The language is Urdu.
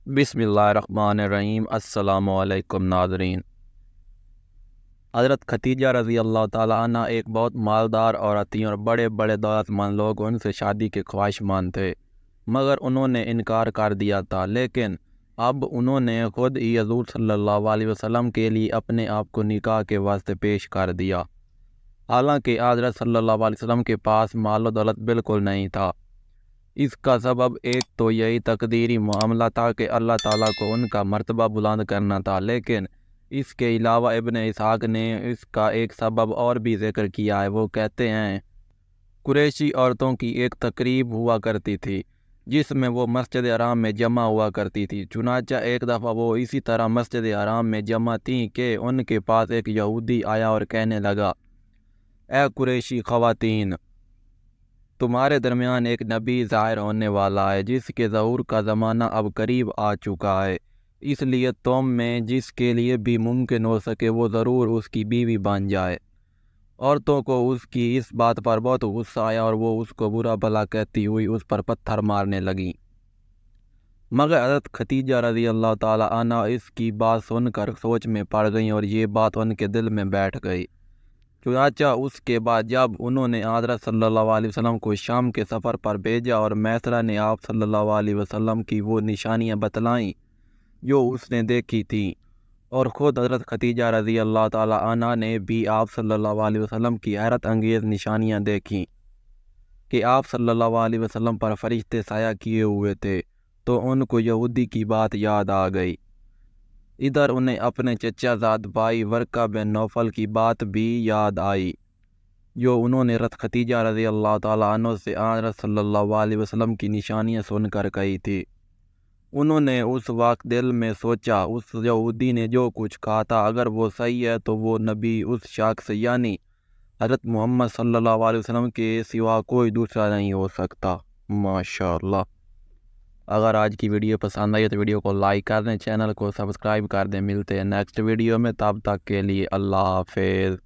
بسم اللہ الرحمن الرحیم۔ السلام علیکم ناظرین۔ حضرت ختیجہ رضی اللہ تعالیٰ عنہ ایک بہت مالدار عورت تھیں اور بڑے بڑے دولت مند لوگ ان سے شادی کے خواہشمند تھے، مگر انہوں نے انکار کر دیا تھا۔ لیکن اب انہوں نے خود ہی حضور صلی اللہ علیہ وسلم کے لیے اپنے آپ کو نکاح کے واسطے پیش کر دیا، حالانکہ حضرت صلی اللہ علیہ وسلم کے پاس مال و دولت بالکل نہیں تھا۔ اس کا سبب ایک تو یہی تقدیری معاملہ تھا کہ اللہ تعالیٰ کو ان کا مرتبہ بلند کرنا تھا، لیکن اس کے علاوہ ابن اسحاق نے اس کا ایک سبب اور بھی ذکر کیا ہے۔ وہ کہتے ہیں، قریشی عورتوں کی ایک تقریب ہوا کرتی تھی جس میں وہ مسجد حرام میں جمع ہوا کرتی تھی۔ چنانچہ ایک دفعہ وہ اسی طرح مسجد حرام میں جمع تھیں کہ ان کے پاس ایک یہودی آیا اور کہنے لگا، اے قریشی خواتین، تمہارے درمیان ایک نبی ظاہر ہونے والا ہے جس کے ظہور کا زمانہ اب قریب آ چکا ہے، اس لیے تم میں جس کے لیے بھی ممکن ہو سکے وہ ضرور اس کی بیوی بن جائے۔ عورتوں کو اس کی اس بات پر بہت غصہ آیا اور وہ اس کو برا بھلا کہتی ہوئی اس پر پتھر مارنے لگیں، مگر حضرت ختیجہ رضی اللہ تعالیٰ عنہ اس کی بات سن کر سوچ میں پڑ گئیں اور یہ بات ان کے دل میں بیٹھ گئی۔ چنانچہ اس کے بعد جب انہوں نے حضرت صلی اللہ علیہ وسلم کو شام کے سفر پر بھیجا اور میسرہ نے آپ صلی اللہ علیہ وسلم کی وہ نشانیاں بتلائیں جو اس نے دیکھی تھیں، اور خود حضرت ختیجہ رضی اللہ تعالیٰ عنہ نے بھی آپ صلی اللہ علیہ وسلم کی حیرت انگیز نشانیاں دیکھیں کہ آپ صلی اللہ علیہ وسلم پر فرشتے سایہ کیے ہوئے تھے، تو ان کو یہودی کی بات یاد آ گئی۔ ادھر انہیں اپنے چچا زاد بھائی ورقہ بن نوفل کی بات بھی یاد آئی جو انہوں نے حضرت ختیجہ رضی اللہ تعالیٰ عنہ سے حضرت صلی اللہ علیہ وسلم کی نشانیاں سن کر کہی تھی۔ انہوں نے اس وقت دل میں سوچا، اس یہودی نے جو کچھ کہا تھا اگر وہ صحیح ہے تو وہ نبی اس شخص یعنی حضرت محمد صلی اللہ علیہ وسلم کے سوا کوئی دوسرا نہیں ہو سکتا۔ ماشاءاللہ۔ اگر آج کی ویڈیو پسند آئی تو ویڈیو کو لائک کر دیں، چینل کو سبسکرائب کر دیں۔ ملتے ہیں نیکسٹ ویڈیو میں، تب تک کے لیے اللہ حافظ۔